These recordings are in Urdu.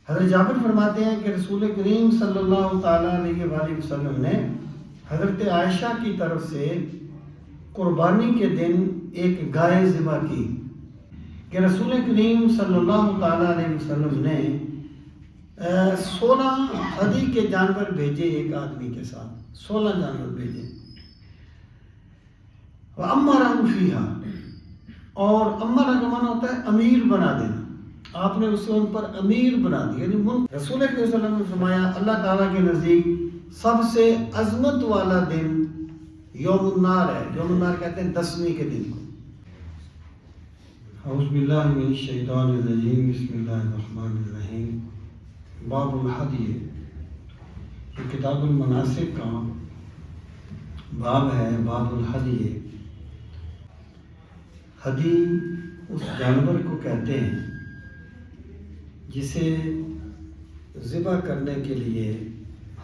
حضرت جابر فرماتے ہیں کہ رسول کریم صلی اللہ تعالیٰ علیہ وآلہ وسلم نے حضرت عائشہ کی طرف سے قربانی کے دن ایک گائے ذبح کی کہ رسول کریم صلی اللہ تعالیٰ علیہ وسلم نے 16 ہدی کے جانور بھیجے ایک آدمی کے ساتھ، 16 جانور بھیجے۔ وَأَمَّرَهُ فِيهَا، اور امرہ کا معنی ہوتا ہے امیر بنا دینا، آپ نے اسے ان پر امیر بنا دیا، یعنی رسول کریم صلی اللہ علیہ وسلم نے فرمایا اللہ تعالیٰ کے نزدیک سب سے عظمت والا دن یوم النار ہے۔ یوم النار کہتے ہیں 10ویں کے دن کو۔ اعوذ باللہ من الشیطان الرجیم، بسم اللہ الرحمن الرحیم۔ باب الحدی، یہ کتاب المناسک کا باب ہے، باب الحدی۔ حدی اس جانور کو کہتے ہیں جسے ذبح کرنے کے لیے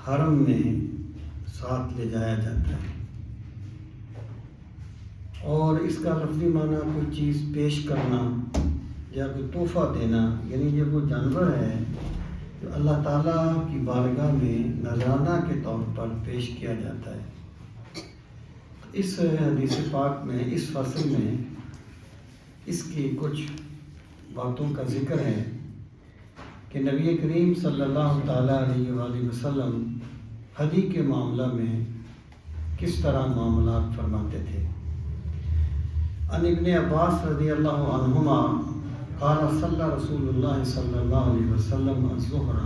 حرم میں ساتھ لے جایا جاتا ہے، اور اس کا لفظی معنی کوئی چیز پیش کرنا یا کوئی تحفہ دینا، یعنی یہ وہ جانور ہے جو اللہ تعالیٰ کی بارگاہ میں نذرانہ کے طور پر پیش کیا جاتا ہے۔ اس حدیث پاک میں، اس فصل میں اس کی کچھ باتوں کا ذکر ہے کہ نبی کریم صلی اللہ تعالیٰ علیہ وآلہ وسلم حدی کے معاملہ میں کس طرح معاملات فرماتے تھے۔ عن ابن عباس رضی اللہ عنہما قال صلی رسول اللہ صلی اللہ علیہ وسلم الظہر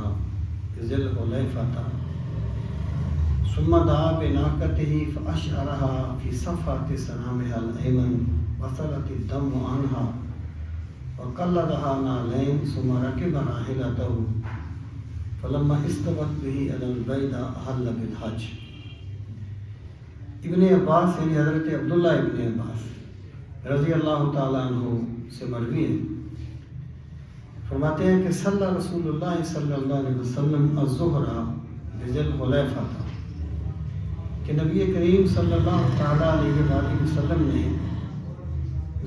بذی الحلیفۃ ثم دعا بناقته فاشعرها في صفحة سنامها الأيمن وصلت الدم عنها وقلدها نعلين ثم ركب راحلته فلما استوت به على البيداء أحل بالحج۔ ابن عباس یعنی حضرت عبداللہ ابن عباس رضی اللہ تعالیٰ عنہ سے مروی ہے، فرماتے ہیں کہ صلی رسول اللہ صلی اللہ علیہ وسلم الظہر بذی الحلیفۃ، کہ نبی کریم صلی اللہ تعالیٰ علیہ وآلہ وسلم نے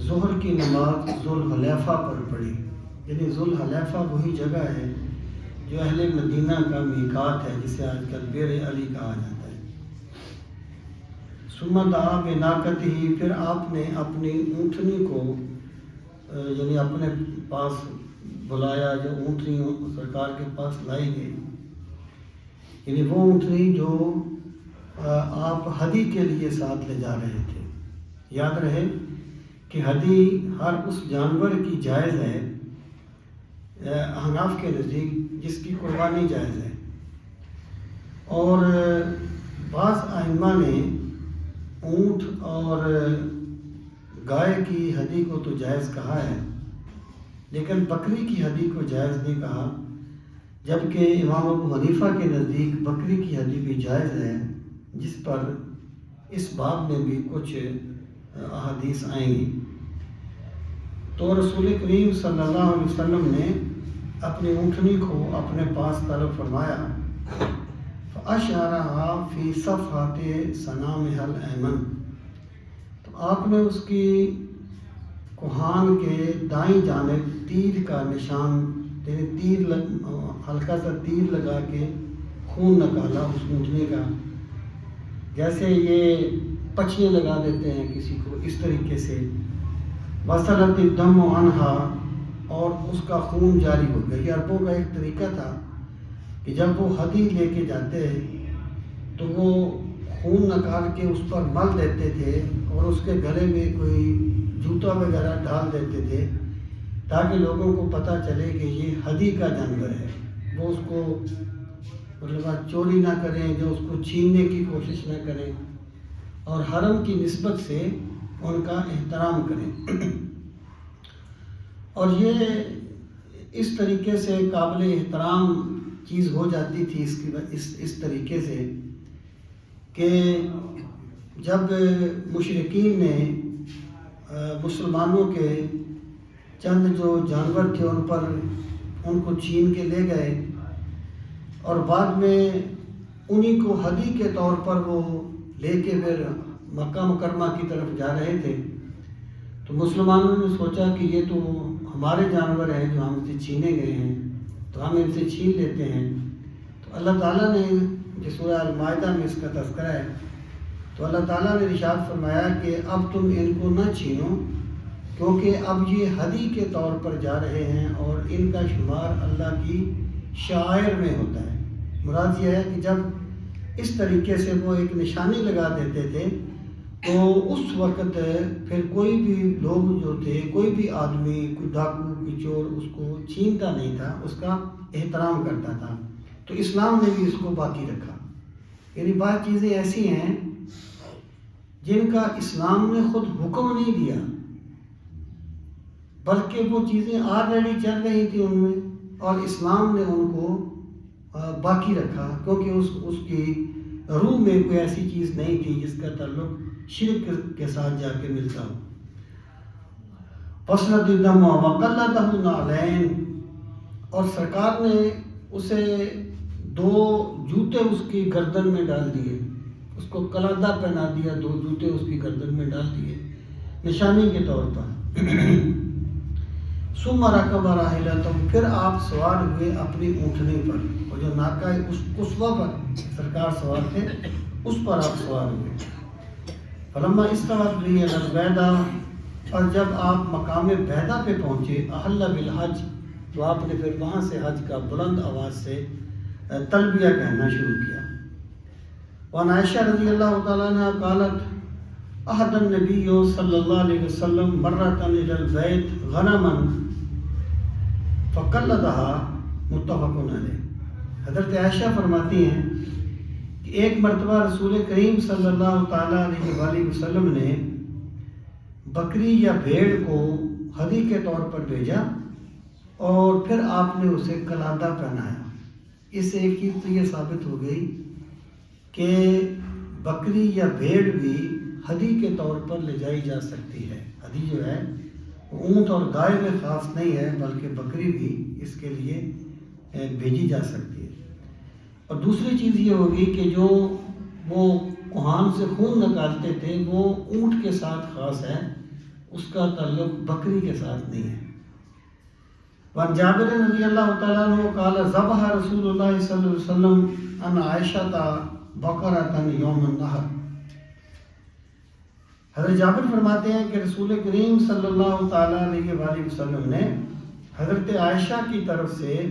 ظہر کی نماز ذوالحلیفہ پر پڑھی، یعنی ذوالحلیفہ وہی جگہ ہے جو اہل مدینہ کا میقات ہے، جسے آج کل بیر علی کہا جاتا ہے۔ ثم دعا بناقتہ، پھر آپ نے اپنی اونٹنی کو یعنی اپنے پاس بلایا، جو اونٹنی سرکار کے پاس لائی گئی، یعنی وہ اونٹنی جو آپ حدی کے لیے ساتھ لے جا رہے تھے۔ یاد رہے کہ حدی ہر اس جانور کی جائز ہے احناف کے نزدیک جس کی قربانی جائز ہے، اور بعض ائمہ نے اونٹ اور گائے کی حدی کو تو جائز کہا ہے، لیکن بکری کی حدی کو جائز نہیں کہا، جبکہ امام ابو حنیفہ کے نزدیک بکری کی حدی بھی جائز ہے، جس پر اس باب میں بھی کچھ احادیث آئیں گی۔ تو رسول کریم صلی اللہ علیہ وسلم نے اپنی اونٹنی کو اپنے پاس طلب فرمایا، فَأَشْعَرَهَا فِي صَفْحَةِ سَنَامِهَا الْأَيْمَنِ، تو آپ نے اس کی کوہان کے دائیں جانب تیر کا نشان، یعنی ہلکا سا تیر لگا کے خون نکالا اس اونٹنی کا، جیسے یہ پچھیاں لگا دیتے ہیں کسی کو، اس طریقے سے۔ وصلت الدم عنها، اور اس کا خون جاری ہو گیا۔ یہ عربوں کا ایک طریقہ تھا کہ جب وہ حدی لے کے جاتے تو وہ خون نکال کے اس پر مل دیتے تھے، اور اس کے گلے میں کوئی جوتا وغیرہ ڈال دیتے تھے تاکہ لوگوں کو پتہ چلے کہ یہ حدی کا جانور ہے، وہ اس کو مطلب چوری نہ کریں، جو اس کو چھیننے کی کوشش نہ کریں، اور حرم کی نسبت سے ان کا احترام کریں۔ اور یہ اس طریقے سے قابل احترام چیز ہو جاتی تھی اس طریقے سے کہ جب مشرکین نے مسلمانوں کے چند جو جانور تھے ان کو چھین کے لے گئے، اور بعد میں انہی کو حدی کے طور پر وہ لے کے پھر مکہ مکرمہ کی طرف جا رہے تھے، تو مسلمانوں نے سوچا کہ یہ تو ہمارے جانور ہیں جو ہم سے چھینے گئے ہیں، تو ہم ان سے چھین لیتے ہیں. تو اللہ تعالیٰ نے جو سورہ المائدہ میں اس کا تذکرہ ہے تو اللہ تعالیٰ نے ارشاد فرمایا کہ اب تم ان کو نہ چھینو کیونکہ اب یہ ہدی کے طور پر جا رہے ہیں اور ان کا شمار اللہ کی شعائر میں ہوتا ہے. مراد یہ ہے کہ جب اس طریقے سے وہ ایک نشانی لگا دیتے تھے تو اس وقت پھر کوئی بھی لوگ جو تھے، کوئی بھی آدمی، کوئی ڈاکو، کوئی چور اس کو چھینتا نہیں تھا، اس کا احترام کرتا تھا. تو اسلام نے بھی اس کو باقی رکھا. یعنی بعض چیزیں ایسی ہیں جن کا اسلام نے خود حکم نہیں دیا بلکہ وہ چیزیں آلریڈی چل رہی تھیں ان میں، اور اسلام نے ان کو باقی رکھا کیونکہ اس کی روح میں کوئی ایسی چیز نہیں تھی جس کا تعلق شرک کے ساتھ جا کے ملتا ہو. فَصْلَتِ الدَّمَ وَقَلَّتَهُ النَّعْلَيْنِ، اور سرکار نے اسے 2 جوتے اس کی گردن میں ڈال دیے، اس کو قلادہ پہنا دیا، 2 جوتے اس کی گردن میں ڈال دیے نشانی کے طور پر. ثُمَّ رَكَبَ رَاحِلَتَهُ، پھر آپ سوار ہوئے اپنی اونٹنی پر، اور جو ناکہ اس قصوہ پر سرکار سوار تھے اس پر آپ سوار ہوئے. فَلَمَّا اسْتَوَتْ بِهِ عَلَى الْبَيْدَةِ، اور جب آپ مقام بیدہ پہ پہنچے، احل بالحج، تو آپ نے پھر وہاں سے حج کا بلند آواز سے تلبیہ کہنا شروع کیا. وعن عائشہ رضی اللہ تعالیٰ عنہ قالت احد النبی صلی اللہ علیہ وسلم مرۃ الی البیت غنما فقلدها متفق علیہ. حضرت عائشہ فرماتی ہیں کہ ایک مرتبہ رسول کریم صلی اللہ تعالیٰ علیہ وآلہ وسلم نے بکری یا بھیڑ کو ہدی کے طور پر بھیجا اور پھر آپ نے اسے قلادہ پہنایا. اس سے ایک چیز تو یہ ثابت ہو گئی کہ بکری یا بھیڑ بھی ہدی کے طور پر لے جائی جا سکتی ہے. ہدی جو ہے اونٹ اور گائے میں خاص نہیں ہے بلکہ بکری بھی اس کے لیے بھیجی جا سکتی ہے. اور دوسری چیز یہ ہوگی کہ جو وہ کوہان سے خون نکالتے تھے وہ اونٹ کے ساتھ خاص ہے، اس کا تعلق بکری کے ساتھ نہیں ہے. وعن جابر رضی اللہ تعالیٰ عنہ قال ذبح رسول اللہ صلی اللہ علیہ وسلم عن عائشہ بقرۃ یوم النحر. حضرت جابر فرماتے ہیں کہ رسول کریم صلی اللہ تعالیٰ علیہ وآلہ وسلم نے حضرت عائشہ کی طرف سے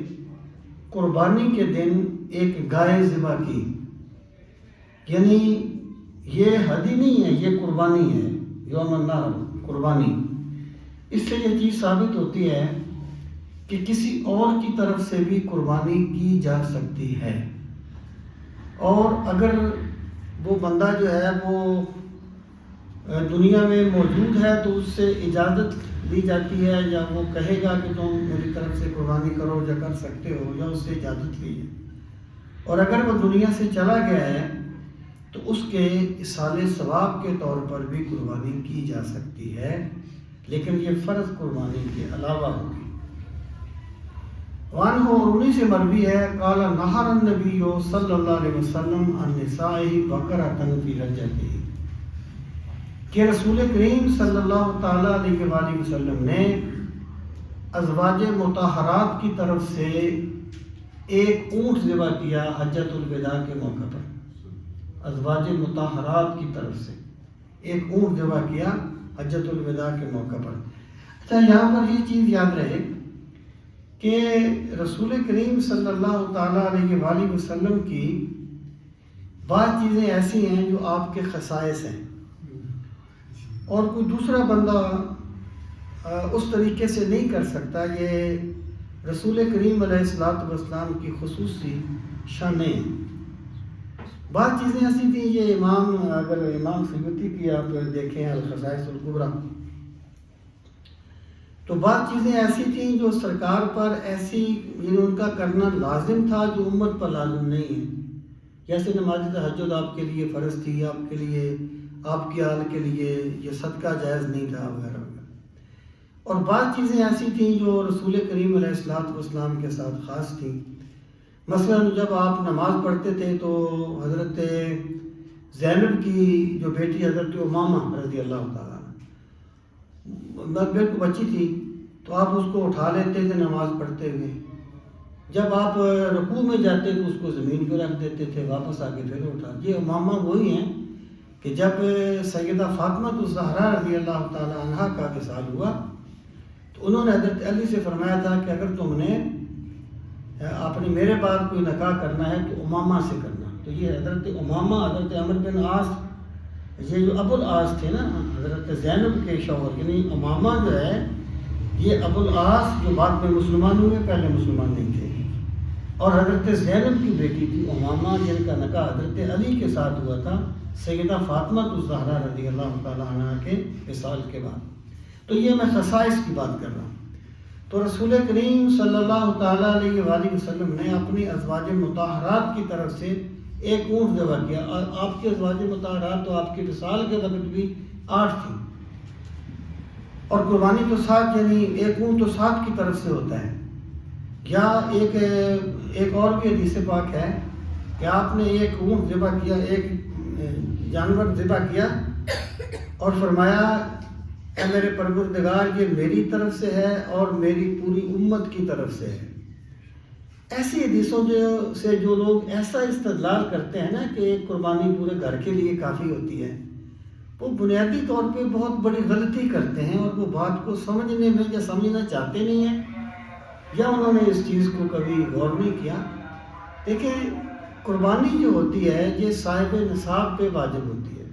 قربانی کے دن ایک گائے ذبح کی. یعنی یہ ہدی نہیں ہے، یہ قربانی ہے، یوم النحر قربانی. اس سے یہ چیز ثابت ہوتی ہے کہ کسی اور کی طرف سے بھی قربانی کی جا سکتی ہے، اور اگر وہ بندہ جو ہے وہ دنیا میں موجود ہے تو اس سے اجازت لی جاتی ہے، یا وہ کہے گا کہ تم میری طرف سے قربانی کرو یا کر سکتے ہو، یا اس سے اجازت لیجیے. اور اگر وہ دنیا سے چلا گیا ہے تو اس کے اصالِ ثواب کے طور پر بھی قربانی کی جا سکتی ہے، لیکن یہ فرض قربانی کے علاوہ ہوگی. وعنہ، اور انہی سے مروی ہے قال نحر النبی صلی اللہ علیہ وسلم عن نساء بقرۃ فی حجتہ، کہ رسول کریم صلی اللہ تعالیٰ علیہ وآلہ وسلم نے ازواج مطہرات کی طرف سے ایک اونٹ ذبح کیا حجۃ الوداع کے موقع پر. ازواج مطہرات کی طرف سے ایک اونٹ ذبح کیا حجۃ الوداع کے موقع پر. اچھا، یہاں پر یہ چیز یاد رہے کہ رسول کریم صلی اللہ تعالیٰ علیہ وآلہ وسلم کی بعض چیزیں ایسی ہیں جو آپ کے خصائص ہیں، اور کوئی دوسرا بندہ اس طریقے سے نہیں کر سکتا. یہ رسول کریم علیہ السلام کی خصوصی شانیں ہیں. بعض چیزیں ایسی تھیں، یہ اگر امام سیوطی کی آپ دیکھیں الخصائص الکبریٰ، تو بعض چیزیں ایسی تھیں جو سرکار پر ایسی، یعنی ان کا کرنا لازم تھا جو امت پر لازم نہیں ہے. جیسے نماز تہجد آپ کے لیے فرض تھی، آپ کے لیے، آپ کی آل کے لیے یہ صدقہ جائز نہیں تھا، وغیرہ وغیرہ. اور بعض چیزیں ایسی تھیں جو رسول کریم علیہ السلام کے ساتھ خاص تھیں. مثلا جب آپ نماز پڑھتے تھے تو حضرت زینب کی جو بیٹی حضرت امامہ رضی اللہ تعالیٰ عنہ، بالکل بچی تھی، تو آپ اس کو اٹھا لیتے تھے نماز پڑھتے ہوئے، جب آپ رکوع میں جاتے تو اس کو زمین پہ رکھ دیتے تھے، واپس آ کے پھر اٹھا. یہ امامہ وہی ہیں کہ جب سیدہ فاطمہ الزہرا رضی اللہ تعالی عنہا کا وصال ہوا تو انہوں نے حضرت علی سے فرمایا تھا کہ اگر تم نے اپنے میرے بعد کوئی نکاح کرنا ہے تو امامہ سے کرنا. تو یہ حضرت امامہ حضرت عمرو بن عاص، یہ جو ابو العاص تھے نا حضرت زینب کے شوہر، یعنی امامہ جو ہے یہ ابو العاص جو بعد میں مسلمان ہوئے، پہلے مسلمان نہیں تھے. اور حضرت زینب کی بیٹی تھی امامہ، جن کا نکاح حضرت علی کے ساتھ ہوا تھا سیدہ فاطمہ الزہرا رضی اللہ تعالیٰ عنہ کے وصال کے بعد. تو یہ میں خصائص کی بات کر رہا ہوں. تو رسول کریم صلی اللہ تعالیٰ علیہ وآلہ وسلم نے اپنی ازواج مطہرات کی طرف سے ایک اونٹ ذبح کیا. اور آپ کے ازواج مطہرات تو آپ کے وصال کے وقت بھی 8 تھیں، اور قربانی تو 7، یعنی ایک اونٹ تو 7 کی طرف سے ہوتا ہے. یا ایک اور بھی حدیث پاک ہے کہ آپ نے ایک اونٹ ذبح کیا، ایک جانور ذبح کیا اور فرمایا اے میرے پروردگار، یہ میری طرف سے ہے اور میری پوری امت کی طرف سے ہے. ایسی حدیثوں سے جو لوگ ایسا استدلال کرتے ہیں نا کہ ایک قربانی پورے گھر کے لیے کافی ہوتی ہے، وہ بنیادی طور پہ بہت بڑی غلطی کرتے ہیں، اور وہ بات کو سمجھنے میں یا سمجھنا چاہتے نہیں ہیں، یا انہوں نے اس چیز کو کبھی غور نہیں کیا. دیکھیں، قربانی جو ہوتی ہے یہ صاحب نصاب پہ واجب ہوتی ہے.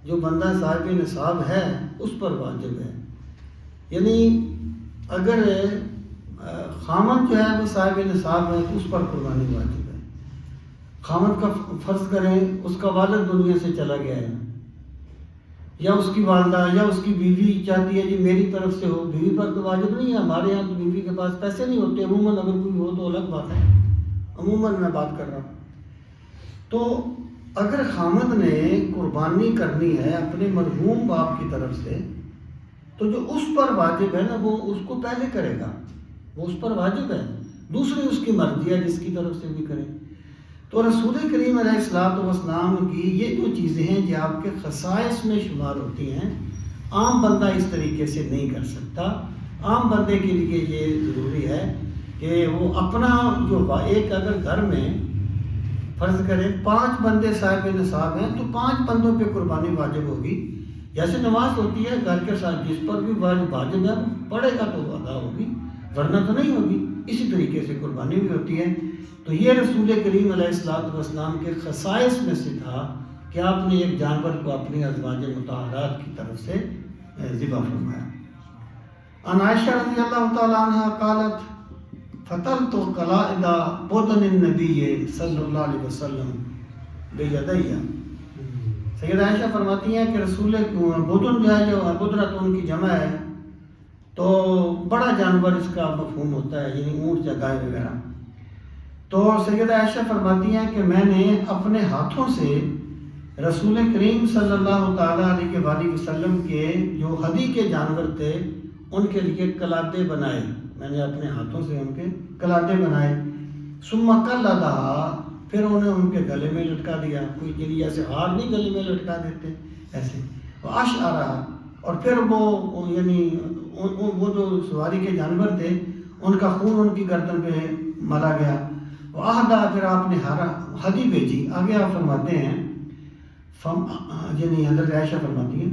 جو بندہ صاحب نصاب ہے اس پر واجب ہے. یعنی اگر خامد جو ہے وہ صاحب نصاب ہے تو اس پر قربانی واجب ہے. خامد کا فرض کریں اس کا والد دنیا سے چلا گیا ہے، یا اس کی والدہ یا اس کی بیوی چاہتی ہے جی میری طرف سے ہو، بیوی پر تو واجب نہیں ہے. ہمارے یہاں تو بیوی کے پاس پیسے نہیں ہوتے عموماً، اگر کوئی ہو تو الگ بات ہے، عموماً میں بات کر رہا ہوں. تو اگر خامد نے قربانی کرنی ہے اپنے مرحوم باپ کی طرف سے تو جو اس پر واجب ہے نا وہ اس کو پہلے کرے گا، وہ اس پر واجب ہے. دوسری اس کی مرضی ہے جس کی طرف سے بھی کرے. تو رسول کریم علیہ الصلوۃ والسلام کی یہ جو چیزیں ہیں جو آپ کے خصائص میں شمار ہوتی ہیں، عام بندہ اس طریقے سے نہیں کر سکتا. عام بندے کے لیے یہ ضروری ہے کہ وہ اپنا جو ایک اگر گھر میں فرض کریں 5 بندے صاحب نصاب ہیں تو 5 بندوں پہ قربانی واجب ہوگی. جیسے نماز ہوتی ہے گھر کے ساتھ جس پر بھی واجب ہے پڑھے گا تو ادا ہوگی، ورنہ تو نہیں ہوگی. اسی طریقے سے قربانی بھی ہوتی ہے. تو یہ رسول کریم علیہ الصلوۃ والسلام کے خصائص میں سے تھا کہ آپ نے ایک جانور کو اپنی ازواج مطہرات کی طرف سے ذبح فرمایا. عن عائشہ رضی اللہ تعالیٰ عنہ قالت فتلت قلائد بدن النبی صلی اللہ علیہ وسلم بیدیہ. سیدہ عائشہ فرماتی ہیں کہ رسول بدن جو ہے، جو بدرت ان کی جمع ہے، تو بڑا جانور اس کا مفہوم ہوتا ہے، یعنی اونٹ یا گائے وغیرہ. تو سیدہ عائشہ فرماتی ہیں کہ میں نے اپنے ہاتھوں سے رسول کریم صلی اللہ تعالیٰ علیہ وآلہ وسلم کے جو ہدی کے جانور تھے ان کے لیے قلادے بنائے. میں نے اپنے ہاتھوں سے ان کے قلادے بنائے. ثم قلدھا، پھر انہیں ان کے گلے میں لٹکا دیا. کوئی یعنی ایسے ہار نہیں گلے میں لٹکا دیتے ایسے. واشعرا، اور پھر وہ یعنی وہ جو سواری کے جانور تھے ان کا خون ان کی گردن پہ ملا گیا. واہدا، پھر آپ نے ہدی بھیجی. آگے آپ فرماتے ہیں یعنی حضرت عائشہ فرماتی ہیں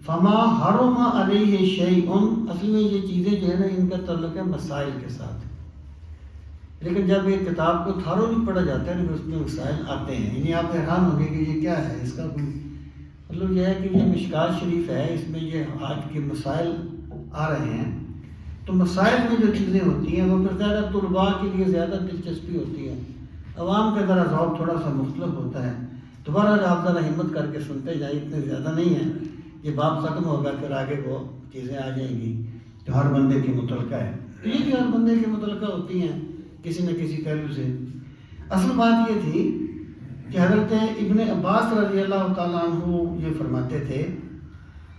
فما حرم علیہ شیء. اصل میں یہ چیزیں جو ہے نا ان کا تعلق ہے مسائل کے ساتھ، لیکن جب یہ کتاب کو تھارو نہیں پڑھا جاتا ہے نا اس میں مسائل آتے ہیں. یعنی آپ حیران ہوں گے کہ یہ کیا ہے، اس کا مطلب یہ ہے کہ یہ مشکات شریف ہے، اس میں یہ آج کے مسائل آ رہے ہیں. تو مسائل میں جو چیزیں ہوتی ہیں وہ پھر زیادہ طلباء کے لیے زیادہ دلچسپی ہوتی ہے، عوام کا ذرا ذوق تھوڑا سا مختلف ہوتا ہے. دوبارہ آپ ذرا ہمت کر کے سنتے جائیں، اتنے زیادہ نہیں ہیں. یہ باب ختم ہوگا پھر آگے وہ چیزیں آ جائیں گی جو ہر بندے کی متعلقہ ہے. یہ بھی ہر بندے کی متعلقہ ہوتی ہیں کسی نہ کسی پہلو سے. اصل بات یہ تھی کہ حضرت ابن عباس رضی اللہ تعالیٰ عنہ یہ فرماتے تھے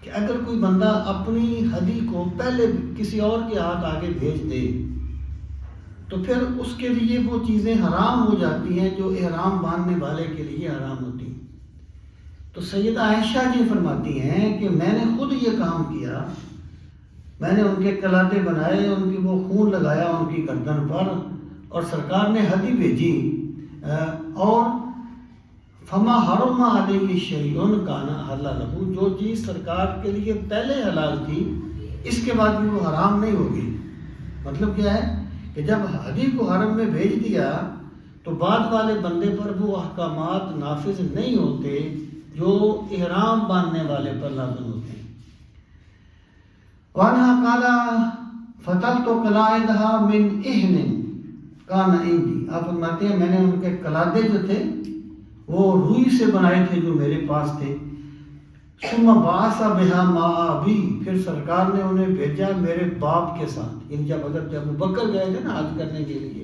کہ اگر کوئی بندہ اپنی ہدی کو پہلے کسی اور کے ہاتھ آگے بھیج دے تو پھر اس کے لیے وہ چیزیں حرام ہو جاتی ہیں جو احرام باندھنے والے کے لیے حرام ہوتی ہیں. تو سیدہ عائشہ جی فرماتی ہیں کہ میں نے خود یہ کام کیا، میں نے ان کے قلادے بنائے، ان کی وہ خون لگایا ان کی گردن پر، اور سرکار نے ہدی بھیجی، اور فما حرم علیہ شیء کان حلال لہ، جو چیز سرکار کے لیے پہلے حلال تھی اس کے بعد بھی وہ حرام نہیں ہوگی۔ مطلب کیا ہے کہ جب ہدی کو حرم میں بھیج دیا تو بعد والے بندے پر وہ احکامات نافذ نہیں ہوتے جو احرام باندھنے والے پر لازم ہوتے ہیں۔ وَعَنْهَا قَالَ فَتَلْتُ قَلَائِدَهَا مِنْ إِحْنٍ كَانَ عِنْدِي، آپ فرماتے ہیں میں نے ان کے قلادے جو تھے وہ روئی سے بنائے تھے جو میرے پاس تھے۔ ثُمَّ بَعَثَ بِهَا مَعَ أَبِي، پھر سرکار نے انہیں بھیجا میرے باپ کے ساتھ، یعنی جب حضرت ابوبکر گئے تھے نا حج کرنے کے لیے،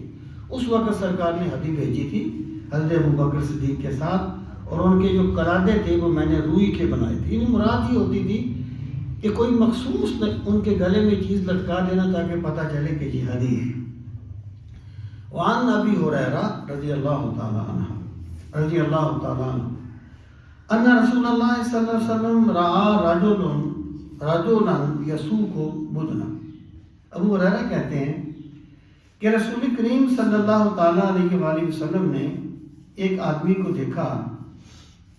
اس وقت سرکار نے ہدی بھیجی تھی حضرت ابوبکر صدیق کے ساتھ، اور ان کے جو قلادے تھے وہ میں نے روئی کے بنائے تھے۔ یعنی مراد یہ ہوتی تھی کہ کوئی مخصوص ان کے گلے میں چیز لٹکا دینا تاکہ پتہ چلے کہ یہ ہدی ہے۔ وعن ابی ہریرہ رضی اللہ تعالی عنہ ان رسول اللہ صلی اللہ علیہ وسلم رأى رجلا یسوق بدنا، ابو ہریرہ کہتے ہیں کہ رسول کریم صلی اللہ تعالی علیہ وآلہ وسلم نے ایک آدمی کو دیکھا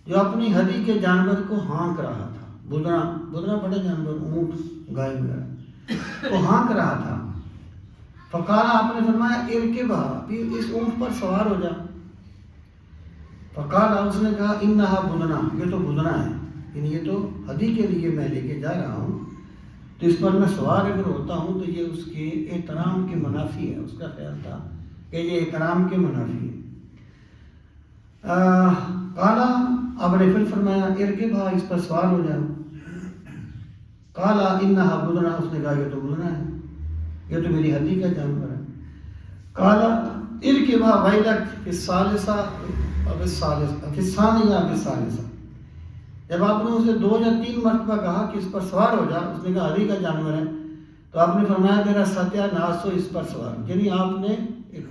جو اپنی ہدی کے جانور کو ہانک رہا تھا۔ بدنا بڑا جانور، اونٹ گائے وغیرہ، وہ ہانک رہا تھا۔ فقال، آپ نے فرمایا ارکبھا، اس اونٹ پر سوار ہو جا۔ فقال، اس نے کہا انہا بدنا، یہ تو بدنا ہے، یعنی یہ تو ہدی کے لیے میں لے کے جا رہا ہوں، تو اس پر میں سوار اگر ہوتا ہوں تو یہ اس کے احترام کے منافی ہے۔ اس کا خیال تھا کہ یہ احترام کے منافی ہے۔ قال، آپ نے پھر فرمایا ارکبھا، اس پر سوار ہو جاؤ۔ قال انہا بدنا، اس نے کہا یہ تو بدنا ہے، یہ تو میری ہدی کا جانور ہے۔ قال ارکبھا ویلک فی الثالثہ فی الثانیہ فی الثالثہ، جب آپ نے اسے 2 یا 3 مرتبہ کہا کہ اس پر سوار ہو جا، اس نے کہا ہدی کا جانور ہے، تو آپ نے فرمایا تیرا ستیہ ناس ہو، اس پر سوار ہو۔ یعنی آپ نے ایک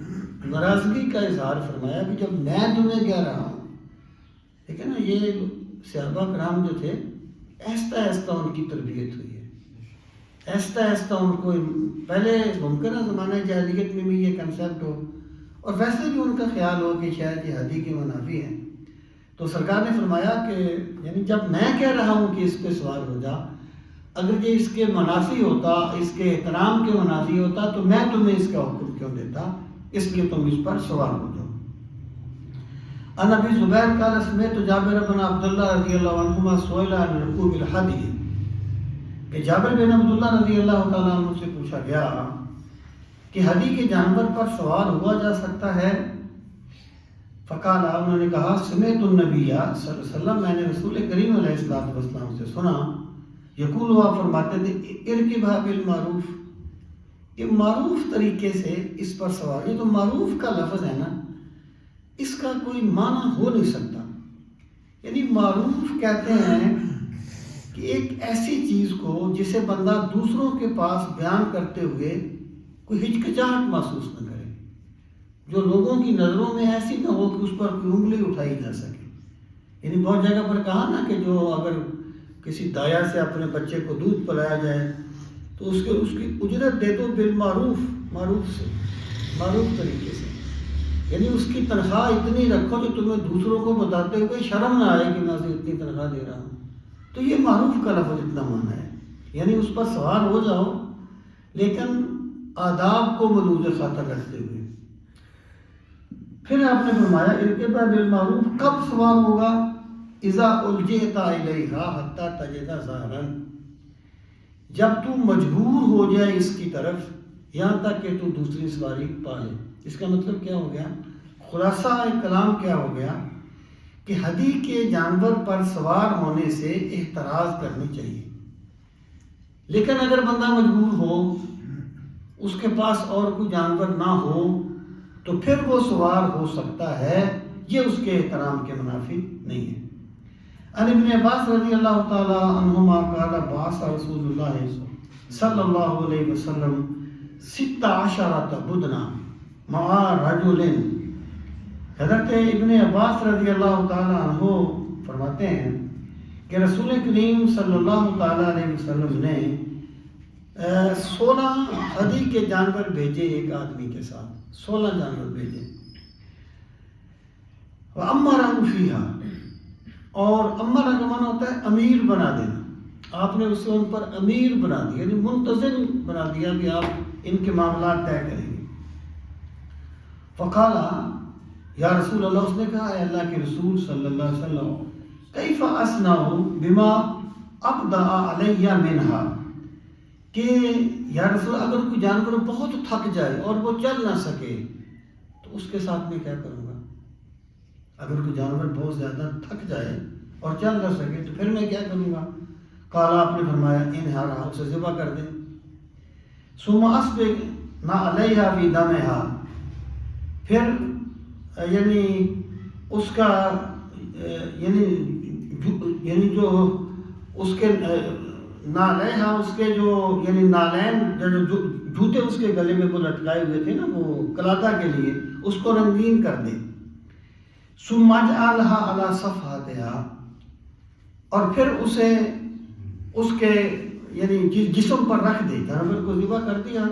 ناراضگی کا اظہار فرمایا کہ جب میں تمہیں کہہ رہا ہوں، ٹھیک ہے نا، یہ صحابہ کرام جو تھے آہستہ آہستہ ان کی تربیت ہوئی ہے، آہستہ آہستہ ان کو، پہلے ممکنہ زمانہ جاہلیت میں بھی یہ کنسیپٹ ہو اور ویسے بھی ان کا خیال ہو کہ شاید یہ ہدی کے منافی ہیں، تو سرکار نے فرمایا کہ یعنی جب میں کہہ رہا ہوں کہ اس پہ سوار ہو جا، اگر یہ اس کے منافی ہوتا، اس کے احترام کے منافی ہوتا تو میں تمہیں اس کا حکم کیوں دیتا، اس لیے تم اس پر سوار ہو جاؤ۔ ان ابی زبیر قال سمعت جابر بن عبداللہ رضی اللہ عنہما سئل عن رکوب الحدی، کہ جابر بن عبداللہ رضی اللہ تعالیٰ عنہ سے پوچھا گیا کہ ہدی کے جانور پر سوار ہوا جا سکتا ہے؟ فقال، انہوں نے کہا سمعت النبی صلی اللہ علیہ وسلم، میں نے رسول کریم علیہ السلام سے سنا، یقول، ہوا فرماتے تھے ارکبھا بالمعروف، کہ معروف طریقے سے اس پر سوار، یہ تو معروف کا لفظ ہے نا، اس کا کوئی معنی ہو نہیں سکتا۔ یعنی معروف کہتے ہیں کہ ایک ایسی چیز کو جسے بندہ دوسروں کے پاس بیان کرتے ہوئے کوئی ہچکچاہٹ محسوس نہ کرے، جو لوگوں کی نظروں میں ایسی نہ ہو کہ اس پر کوئی انگلی اٹھائی جا سکے۔ یعنی بہت جگہ پر کہا نا کہ جو اگر کسی دایا سے اپنے بچے کو دودھ پلایا جائے تو اس کی اجرت دے دو بالمعروف، معروف طریقے سے، یعنی اس کی تنخواہ اتنی رکھو جو تمہیں دوسروں کو بتاتے ہوئے شرم نہ آئے کہ میں اسے اتنی تنخواہ دے رہا ہوں۔ تو یہ معروف کا لفظ اتنا معنی ہے، یعنی اس پر سوار ہو جاؤ لیکن آداب کو ملوز خاطر رکھتے ہوئے۔ پھر آپ نے فرمایا ارکبھا بالمعروف، کب سوار ہوگا؟ اذا الجئت الیہا حتی تجد ظہرا، جب تو مجبور ہو جائے اس کی طرف یہاں تک کہ تو دوسری سواری پا لے۔ اس کا مطلب کیا ہو گیا؟ خلاصہ کلام کیا ہو گیا کہ ہدی کے جانور پر سوار ہونے سے احتراز کرنی چاہیے، لیکن اگر بندہ مجبور ہو، اس کے پاس اور کوئی جانور نہ ہو تو پھر وہ سوار ہو سکتا ہے، یہ اس کے احترام کے منافی نہیں ہے۔ عن ابن عباس رضی اللہ تعالی عنہما قال بعث رسول اللہ صلی اللہ علیہ وسلم 16 بدنا مع رجل، حضرت ابن عباس رضی اللہ تعالی عنہ فرماتے ہیں کہ رسول کریم صلی اللہ تعالی علیہ وسلم نے 16 ہدی کے جانور بھیجے ایک آدمی کے ساتھ۔ 16 جانور بھیجے. وَأَمَّرَهُ فِيهَا, اور امرہ کا معنی ہوتا ہے امیر بنا دینا. آپ نے اسے ان پر امیر بنا دیا, یعنی منتظم بنا دیا کہ آپ ان کے معاملات طے کریں گے. فقال یا رسول اللہ, اس نے کہا اے اللہ کے رسول صلی اللہ علیہ وسلم, کیف اصنع بما ابدأ علیہ منہا, کہ یا رسول اگر کوئی جانور بہت تھک جائے اور وہ چل نہ سکے تو اس کے ساتھ میں کیا کروں گا؟ اگر کوئی جانور بہت زیادہ تھک جائے اور چل نہ سکے تو پھر میں کیا کروں گا؟ قال, آپ نے فرمایا انہارا, اسے ذبح کر دیں. ثم اسبغ نہ علیہا فی دمہا, پھر یعنی اس کا یعنی جو اس کے نالیہا, اس کے جو یعنی نالین جو جوتے اس کے گلے میں وہ لٹکائے ہوئے تھے نا وہ قلادہ کے لیے, اس کو رنگین کر دے. ثم اجعلھا علی صفحتھا, اور پھر اسے اس کے یعنی جسم پر رکھ دے. جانور کو ذبح کر دیا,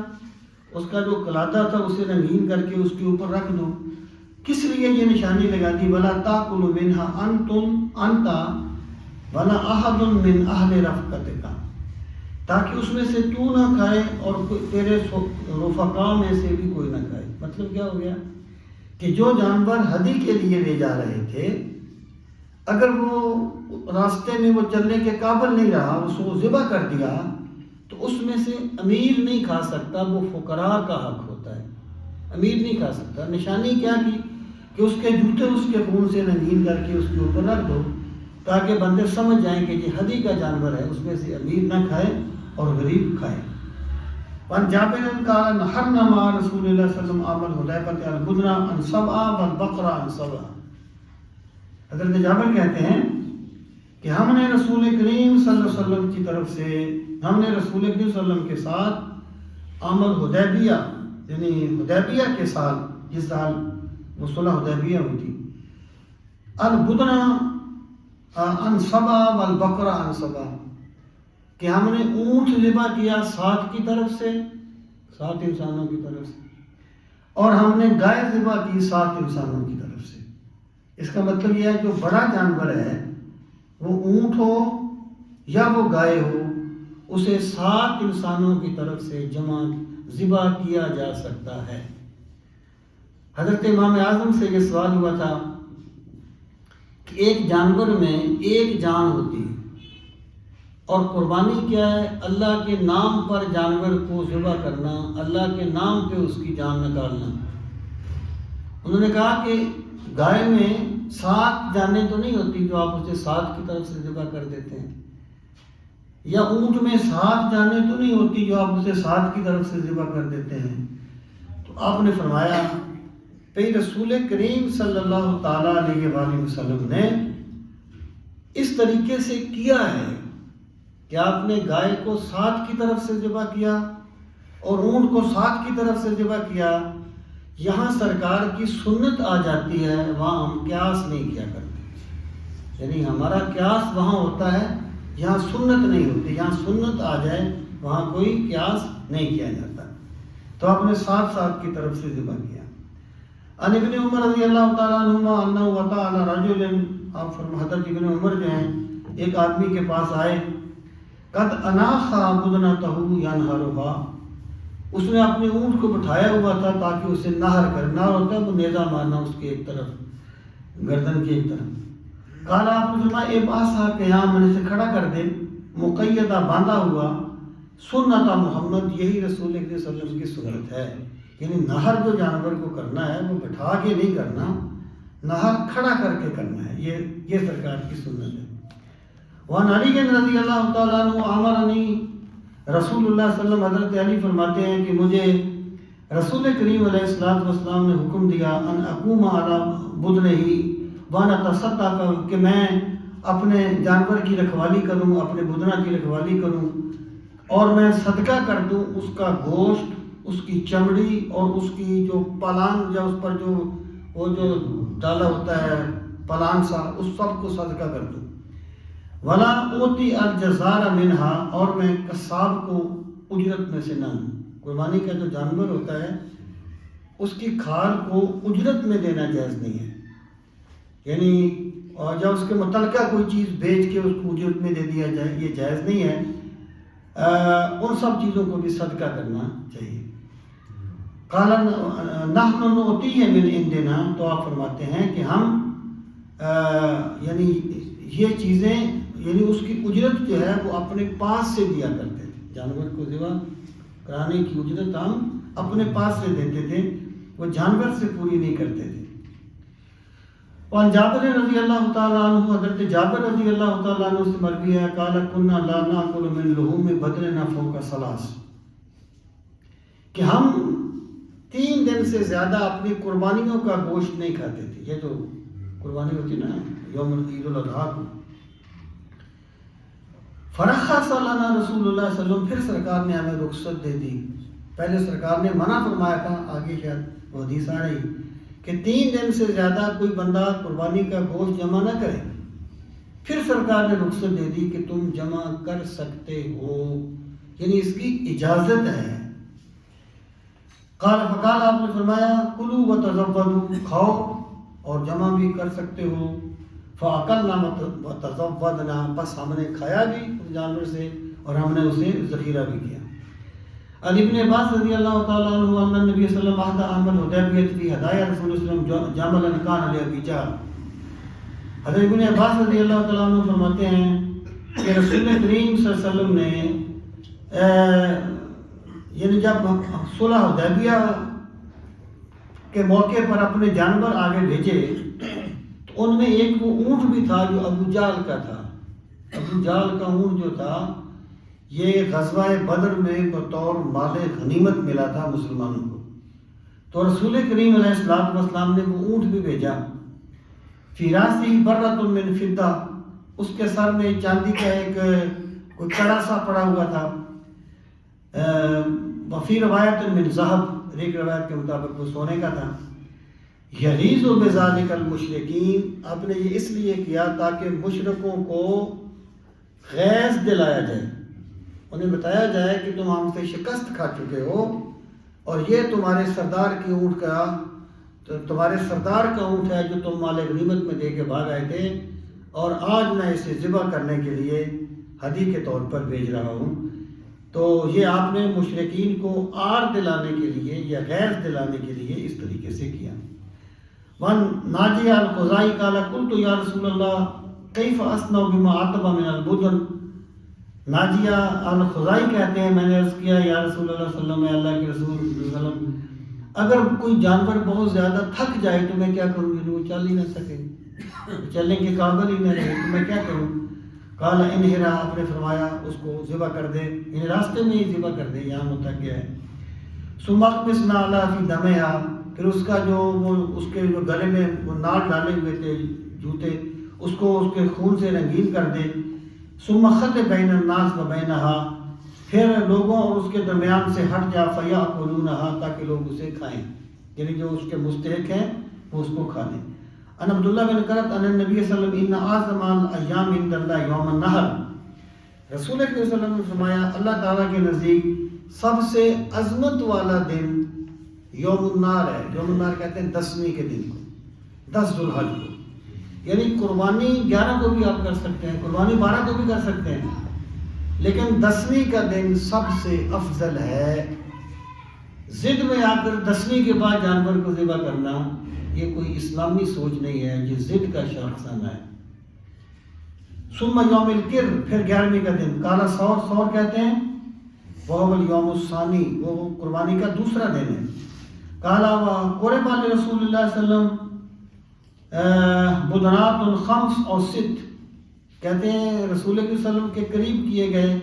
اس کا جو قلادہ تھا اسے رنگین کر کے اس کے اوپر رکھ دو. کس لیے یہ نشانی لگا دی؟ ولا تاکلوا منھا انت ولا احد من اہل رفقتک, تاکہ اس میں سے تو نہ کھائے اور تیرے رفقا میں سے بھی کوئی نہ کھائے. مطلب کیا ہو گیا کہ جو جانور ہدی کے لیے لے جا رہے تھے, اگر وہ راستے میں وہ چلنے کے قابل نہیں رہا, اس کو ذبح کر دیا, تو اس میں سے امیر نہیں کھا سکتا, وہ فقراء کا حق ہوتا ہے, امیر نہیں کھا سکتا. نشانی کیا کی کہ اس کے جوتے اس کے خون سے رنگین کر کے اس کے اوپر رکھ دو, تاکہ بندے سمجھ جائیں کہ یہ ہدی کا جانور ہے, اس میں سے امیر نہ کھائے اور غریب کھائے. وان جابر قال نحرنا مع رسول اللہ صلی اللہ علیہ وسلم عام الحدیبہ البدن عن سبع والبقر عن سبع. حضرت جابر کہتے ہیں کہ ہم نے رسول کریم صلی اللہ علیہ وسلم کی طرف سے, ہم نے رسول کریم صلی اللہ علیہ وسلم کے ساتھ عام الحدیبیہ یعنی حدیبیہ کے سال, جس سال وہ صلح حدیبیہ ہوئی تھی, البدن عن سبع والبقر عن سبع, کہ ہم نے اونٹ ذبح کیا 7 کی طرف سے, 7 انسانوں کی طرف سے, اور ہم نے گائے ذبح کی 7 انسانوں کی طرف سے. اس کا مطلب یہ ہے جو بڑا جانور ہے وہ اونٹ ہو یا وہ گائے ہو, اسے 7 انسانوں کی طرف سے جمع ذبح کیا جا سکتا ہے. حضرت امام اعظم سے یہ سوال ہوا تھا کہ ایک جانور میں ایک جان ہوتی ہے, اور قربانی کیا ہے؟ اللہ کے نام پر جانور کو ذبح کرنا, اللہ کے نام پہ اس کی جان نکالنا. انہوں نے کہا کہ گائے میں 7 جانیں تو نہیں ہوتی جو آپ اسے 7 کی طرف سے ذبح کر دیتے ہیں, یا اونٹ میں 7 جانیں تو نہیں ہوتی جو آپ اسے 7 کی طرف سے ذبح کر دیتے ہیں. تو آپ نے فرمایا کہ رسول کریم صلی اللہ تعالیٰ علیہ وآلہ وسلم نے اس طریقے سے کیا ہے کہ آپ نے گائے کو 7 کی طرف سے ذبح کیا اور اونٹ کو 7 کی طرف سے ذبح کیا. یہاں سرکار کی سنت آ جاتی ہے, وہاں ہم قیاس نہیں کیا کرتے, یعنی ہمارا قیاس وہاں ہوتا ہے, یہاں سنت نہیں ہوتی. یہاں سنت آ جائے وہاں کوئی قیاس نہیں کیا جاتا. تو آپ نے 7 کی طرف سے ذبح کیا. عن ابن عمر رضی اللہ تعالیٰ عنہما انہ وطا علی رجل, آپ حضرت ابن عمر جو ہیں ایک آدمی کے پاس آئے, قد اناخا بدنتہ ینہرھا, اس نے اپنے اونٹ کو بٹھایا ہوا تھا تاکہ اسے نہر کر, نہر ہوتا ہے وہ نیزہ مارنا اس کے ایک طرف گردن کی ایک طرف. قال, آپ نے فرمایا اے باسا قیام, اسے کھڑا کر دے, مقیدہ باندھا ہوا, سنت محمد, یہی رسول اللہ صلی اللہ علیہ وسلم کی سنت ہے. یعنی نہر جو جانور کو کرنا ہے وہ بٹھا کے نہیں کرنا, نہر کھڑا کر کے کرنا ہے, یہ سرکار کی سنت ہے. وعن علی رضی اللہ تعالیٰ عنہ امرنی رسول اللہ صلی اللہ علیہ وسلم, حضرت علی فرماتے ہیں کہ مجھے رسول کریم علیہ السلام نے حکم دیا ان اقوم علی بدنہ وانا اتصدق, کہ میں اپنے جانور کی رکھوالی کروں, اپنے بدنہ کی رکھوالی کروں اور میں صدقہ کر دوں اس کا گوشت, اس کی چمڑی اور اس کی جو پالان یا اس پر جو وہ جو ڈالا ہوتا ہے پلان سا, اس سب کو صدقہ کر دوں. ولا اوتی الجزار منہا, اور میں قصاب کو اجرت میں سے نہ دوں. قربانی کا جو جانور ہوتا ہے اس کی کھال کو اجرت میں دینا جائز نہیں ہے، یعنی اور جب اس کے متعلقہ کوئی چیز بیچ کے اس کو اجرت میں دے دیا جائے یہ جائز نہیں ہے۔ ان سب چیزوں کو بھی صدقہ کرنا چاہیے۔ قال نحن نعطیہ من عندنا، تو آپ فرماتے ہیں کہ ہم یعنی یہ چیزیں یعنی اس کی اجرت جو ہے وہ اپنے پاس سے دیا کرتے تھے، جانور کو ذبح کرانے کی اجرت ہم اپنے پاس سے دیتے تھے، وہ جانور سے پوری نہیں کرتے تھے۔ وعن جابر رضی اللہ تعالیٰ عنہ، حضرت جابر رضی اللہ تعالیٰ عنہ سے مروی ہے، قال كنا لا ناكل من لحوم بدننا فوق ثلاث، کہ ہم 3 دن سے زیادہ اپنی قربانیوں کا گوشت نہیں کھاتے تھے۔ یہ تو قربانی ہوتی نا یوم عید الاضحیٰ کو۔ فرخص لنا رسول اللہ صلی اللہ علیہ وسلم، پھر سرکار نے ہمیں رخصت دے دی۔ پہلے سرکار نے منع فرمایا تھا، آگے شاید وہ حدیث آ رہی کہ 3 دن سے زیادہ کوئی بندہ قربانی کا گوشت جمع نہ کرے۔ پھر سرکار نے رخصت دے دی کہ تم جمع کر سکتے ہو، یعنی اس کی اجازت ہے۔ قال فقال، آپ نے فرمایا کلوا وتزودوا، کھاؤ اور جمع بھی کر سکتے ہو۔ فاکلنا وتزودنا، بس ہم نے کھایا بھی اس جانور سے اور ہم نے اسے ذخیرہ بھی کیا۔ عن ابن عباس رضی اللہ تعالیٰ عنہ ان النبی صلی اللہ علیہ وسلم عام الحدیبیہ فی ہدایا رسول اللہ صلی اللہ علیہ وسلم جملا کان لابی جہل۔ حضرت ابن عباس رضی اللہ تعالیٰ عنہ فرماتے ہیں کہ رسول کریم صلی اللہ علیہ وسلم نے یعنی جب صلح حدیبیہ کے موقع پر اپنے جانور آگے بھیجے تو ان میں ایک وہ اونٹ بھی تھا جو ابو جہل کا تھا۔ ابو جہل کا اونٹ جو تھا یہ غزوہ بدر میں بطور مال غنیمت ملا تھا مسلمانوں کو، تو رسول کریم علیہ الصلوۃ والسلام نے وہ اونٹ بھی بھیجا۔ فی راسہ برۃ من فضہ، اس کے سر میں چاندی کا ایک کوئی کڑا سا پڑا ہوا تھا۔ وفی روایت من ذہب، ایک روایت کے مطابق وہ سونے کا تھا۔ یغیظ بذلک المشرکین، آپ نے یہ اس لیے کیا تاکہ مشرکوں کو غیظ دلایا جائے، انہیں بتایا جائے کہ تم ہم سے شکست کھا چکے ہو اور یہ تمہارے سردار کی اونٹ کا تمہارے سردار کا اونٹ ہے جو تم مال غنیمت میں دے کے بھاگ آئے تھے، اور آج میں اسے ذبح کرنے کے لیے ہدی کے طور پر بھیج رہا ہوں۔ تو یہ آپ نے مشرکین کو آر دلانے کے لیے یا غیظ دلانے کے لیے اس طریقے سے کیا۔ من ناجیہ الخزائی قال قلت یا رسول اللہ کیف اصنع بما عتب من البدن، ناجیہ الخزائی کہتے ہیں میں نے عرض کیا یا رسول اللہ صلی اللہ علیہ وسلم، اللہ کے رسول صلی اللہ علیہ وسلم، اگر کوئی جانور بہت زیادہ تھک جائے تو میں کیا کروں گی، وہ چل ہی نہ سکے، چلنے کے قابل ہی نہ رہے تو میں کیا کروں؟ قال انہرا، آپ نے فرمایا اس کو ذبح کر دے، یعنی راستے میں ہی ذبح کر دے، یہاں وہ تھک گیا ہے۔ ثم اقمصنا علی فی دمہا، پھر اس کا جو وہ اس کے جو گلے میں وہ نال ڈالے ہوئے تھے جوتے، اس کو اس کے خون سے رنگین کر دے۔ ثم خل بین الناس و بینہا، پھر لوگوں اور اس کے درمیان سے ہٹ جا، فیاکلونہا، تاکہ لوگ اسے کھائیں، یعنی جو اس کے مستحق ہیں وہ اس کو کھا لیں۔ ان عبداللہ بن قرۃ ان النبی صلی اللہ علیہ وسلم ان اعظم الایام عند اللہ یوم النحر، رسول اللہ صلی اللہ علیہ وسلم نے فرمایا اللہ تعالیٰ کے نزدیک سب سے عظمت والا دن یوم النحر ہے۔ یوم النحر کہتے ہیں 10ویں کے دن کو، 10 ذو الحج کو، یعنی قربانی 11 کو بھی آپ کر سکتے ہیں، قربانی 12 کو بھی کر سکتے ہیں، لیکن 10ویں کا دن سب سے افضل ہے۔ ضد میں آ کر 10ویں کے بعد جانور کو ذبح کرنا یہ کوئی اسلامی سوچ نہیں ہے، یہ ضد کا شاخسانہ ہے۔ ثم یوم الکر، پھر 11ویں کا دن، کالا سور، سور کہتے ہیں وہ الیوم الثانی، وہ قربانی کا دوسرا دن ہے۔ کالا قرب علی رسول اللہ صلی اللہ علیہ وسلم بدنات الخمس اور 6، کہتے ہیں رسول اللہ صلی اللہ علیہ وسلم کے قریب کیے گئے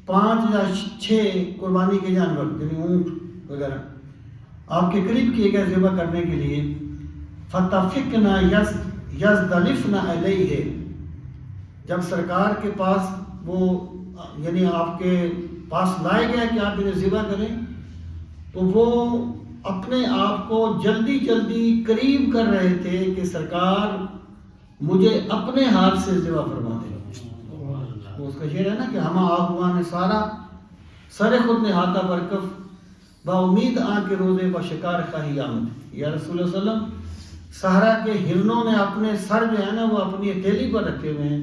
5 یا 6 قربانی کے جانور، یعنی اونٹ وغیرہ آپ کے قریب کیے گئے ذبح کرنے کے لیے۔ فتفقنا یزدلفنا علیہ، جب سرکار کے پاس وہ یعنی آپ کے پاس لائے گئے کہ آپ انہیں ذبح کریں، تو وہ اپنے آپ کو جلدی جلدی قریب کر رہے تھے کہ سرکار مجھے اپنے ہاتھ سے ذبح فرما دے۔ وہ اس کا شعر ہے نا کہ ہم آہوان سارا سر خود نے ہاتھا برکف، با امید آن کے روزے و شکار خواہی آمد. یا رسول اللہ صلی اللہ علیہ وسلم، صحرا کے ہرنوں نے اپنے سر جو ہے نا وہ اپنی ہتھیلی پر رکھے ہوئے ہیں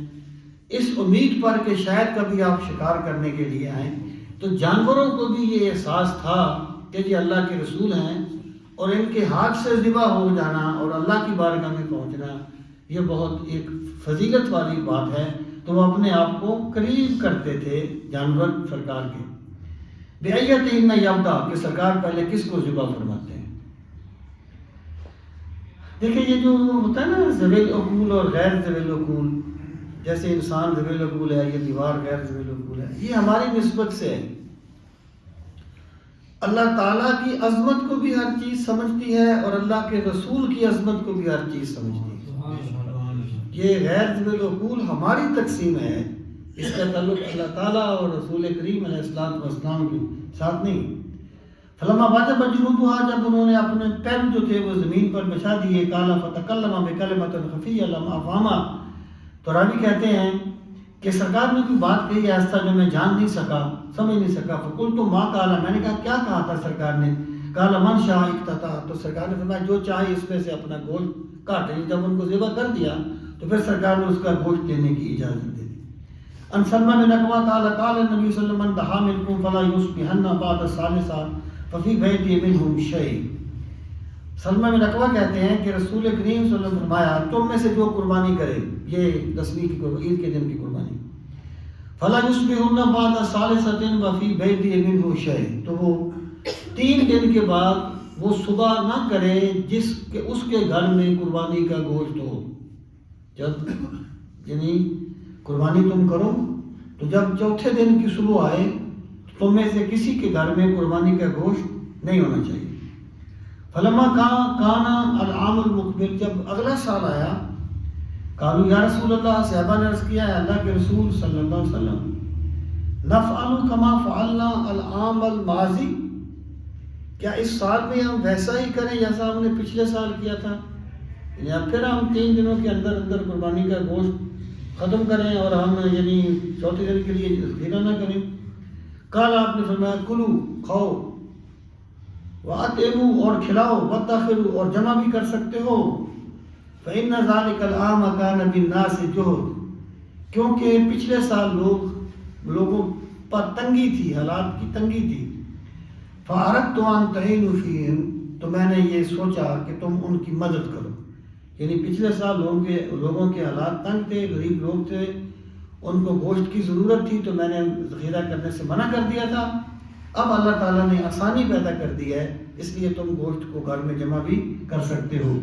اس امید پر کہ شاید کبھی آپ شکار کرنے کے لیے آئیں. تو جانوروں کو بھی یہ احساس تھا کہ یہ اللہ کے رسول ہیں اور ان کے ہاتھ سے ذبح ہو جانا اور اللہ کی بارگاہ میں پہنچنا یہ بہت ایک فضیلت والی بات ہے. تو وہ اپنے آپ کو قریب کرتے تھے جانور سرکار کے. بِأَيَّتِهِنَّ يَبْدَأُ کہ سرکار پہلے کس کو ذبح فرماتے ہیں. دیکھیں یہ جو ہوتا ہے نا ذوی العقول اور غیر ذوی العقول، جیسے انسان ذوی العقول ہے، یہ دیوار غیر ذوی العقول ہے، یہ ہماری نسبت سے ہے. اللہ تعالیٰ کی عظمت کو بھی ہر چیز سمجھتی ہے اور اللہ کے رسول کی عظمت کو بھی ہر چیز سمجھتی ہے. یہ غیر ذوی العقول ہماری تقسیم ہے، اس کا تعلق اللہ تعالیٰ اور رسول کریم علیہ السلام کے ساتھ نہیں. فلما وجب جنوبها جب انہوں نے اپنے پیر جو تھے وہ زمین پر بچھا دیے، قال فتکلم بکلمۃ خفیہ لم افہمها. تو راوی کہتے ہیں کہ سرکار نے کوئی بات کہی ایسا جو میں جان نہیں سکا، سمجھ نہیں سکا. فقلت ما قال میں نے کہا کیا کہا تھا سرکار نے؟ قال من شاء اقتطع. تو سرکار نے فرمایا جو چاہے اس میں سے اپنا گوشت کاٹے. جب ان کو ذبح کر دیا تو پھر سرکار نے اس کا گوشت لینے کی اجازت دے دی. ان سلمہ بن اکوع قال قال النبی صلی اللہ علیہ وسلم من دعا منکم فلا یصبحن بعد الثالثہ ففی بیتی منہم شیء. سلمہ بن اکوع کہتے ہیں کہ رسول کریم صلی اللہ علیہ وسلم نے فرمایا تم میں سے جو قربانی کرے، یہ 10ویں کی قربانی، عید کے دن کی قربانی، فلا یصبحن بعد الثالثہ وفی بیتی منہ شیء، تو وہ 3 دن کے بعد وہ صبح نہ کرے جس کے اس کے گھر میں قربانی کا گوشت ہو. جب یعنی قربانی تم کرو تو جب چوتھے دن کی صبح آئے تو تم میں سے کسی کے گھر میں قربانی کا گوشت نہیں ہونا چاہیے. فلما کانا العام المقبل جب اگلا سال آیا، قالوا یا رسول اللہ، صحابہ نے عرض کیا ہے اللہ کے رسول صلی اللہ علیہ وسلم، نفعل کما فعلنا العام الماضی، کیا اس سال میں ہم ویسا ہی کریں جیسا ہم نے پچھلے سال کیا تھا؟ یا پھر ہم 3 دنوں کے اندر اندر قربانی کا گوشت ختم کریں اور ہم یعنی چوتھے دن کے لیے ذخیرہ نہ کریں؟ قال آپ نے فرمایا کلو، کھاؤ، وَأَطْعِمُوا اور کھلاؤ، وَادَّخِرُوا اور جمع بھی کر سکتے ہو. فَإِنَّ ذَلِكَ الْعَامَ كَانَ بِالنَّاسِ جُهْدٌ کیونکہ پچھلے سال لوگوں پر تنگی تھی، حالات کی تنگی تھی. فَأَرَدْتُ أَن تَعِينُوا فِيهِمْ تو میں نے یہ سوچا کہ تم ان کی مدد کرو. یعنی پچھلے سال لوگوں کے حالات تنگ تھے، غریب لوگ تھے، ان کو گوشت کی ضرورت تھی تو میں نے ذخیرہ کرنے سے منع کر دیا تھا. اب اللہ تعالیٰ نے آسانی پیدا کر دی ہے، اس لیے تم گوشت کو گھر میں جمع بھی کر سکتے ہو.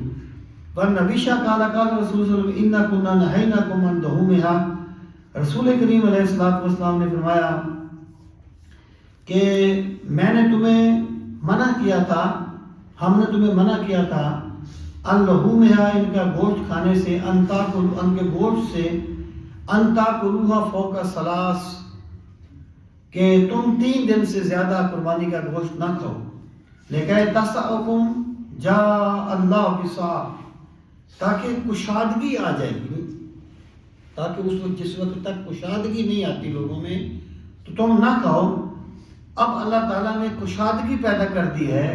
وَالنَّبِيَّ قَالَ قَالَ رسول صلی اللہ علیہ وسلم إِنَّا كُنَّا نَهَيْنَاكُمْ عَنْ دُحُومِهَا. رسول کریم علیہ السلام نے فرمایا کہ میں نے تمہیں منع کیا تھا، ہم نے تمہیں منع کیا تھا ان لحومها ان کا گوشت کھانے سے، ان کے گوشت سے، ان تاکلوها فوق ثلاث کہ تم 3 دن سے زیادہ قربانی کا گوشت نہ کھاؤ. لیکن تسعکم جاء اللہ بسع تاکہ کشادگی آ جائے گی، تاکہ اس وقت جس وقت تک کشادگی نہیں آتی لوگوں میں تو تم نہ کھاؤ. اب اللہ تعالیٰ نے کشادگی پیدا کر دی ہے،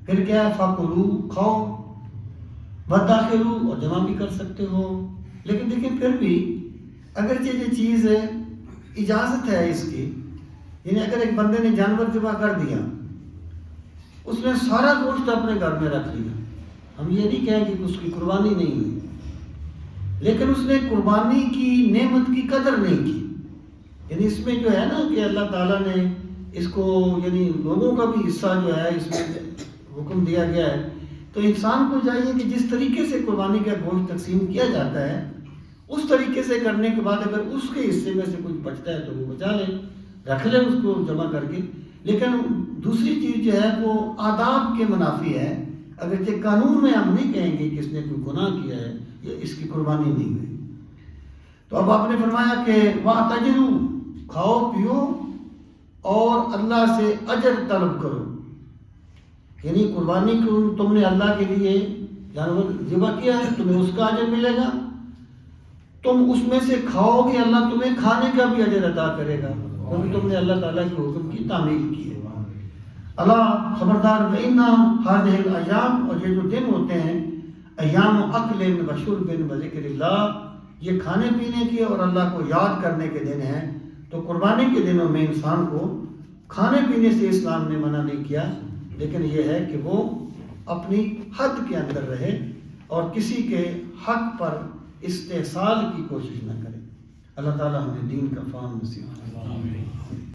پھر کیا ہے فَكُلُوا کھاؤ، وَادَّخِرُوا اور جمع بھی کر سکتے ہو. لیکن دیکھیں پھر بھی اگرچہ یہ چیز ہے اجازت ہے اس کی، یعنی اگر ایک بندے نے جانور ذبح کر دیا، اس نے سارا گوشت اپنے گھر میں رکھ لیا، ہم یہ نہیں کہیں کہ اس کی قربانی نہیں ہوئی، لیکن اس نے قربانی کی نعمت کی قدر نہیں کی. یعنی اس میں جو ہے نا کہ اللہ تعالیٰ نے اس کو یعنی لوگوں کا بھی حصہ جو ہے اس میں حکم دیا گیا ہے. تو انسان کو چاہیے کہ جس طریقے سے قربانی کا گوشت تقسیم کیا جاتا ہے اس طریقے سے کرنے کے بعد اگر اس کے حصے میں سے کچھ بچتا ہے تو وہ بچا لے، رکھ لے اس کو جمع کر کے. لیکن دوسری چیز جو ہے وہ آداب کے منافی ہے. اگرچہ قانون میں ہم نہیں کہیں گے کہ اس نے کوئی گناہ کیا ہے یا اس کی قربانی نہیں ہوئی. تو اب آپ نے فرمایا کہ وَاعْتَجِرُوا کھاؤ پیو اور اللہ سے اجر طلب کرو. یعنی قربانی کو تم نے اللہ کے لیے جانور ذبح کیا ہے، تمہیں اس کا اجر ملے گا. تم اس میں سے کھاؤ گے، اللہ تمہیں کھانے کا بھی اجر عطا کرے گا کیونکہ تم نے اللہ تعالیٰ کے حکم کی تعمیل کی ہے. اللہ خبردار وَإِنَّا هَذِهِ الْأَيَّامِ، اور یہ جو دن ہوتے ہیں ایام اکل و شرب و ذکر اللہ، یہ کھانے پینے کے اور اللہ کو یاد کرنے کے دن ہیں۔ تو قربانی کے دنوں میں انسان کو کھانے پینے سے اسلام نے منع نہیں کیا، لیکن یہ ہے کہ وہ اپنی حد کے اندر رہے اور کسی کے حق پر استحصال کی کوشش نہ کرے۔ اللہ تعالیٰ ہمیں دین کا فہم نصیب فرمائے۔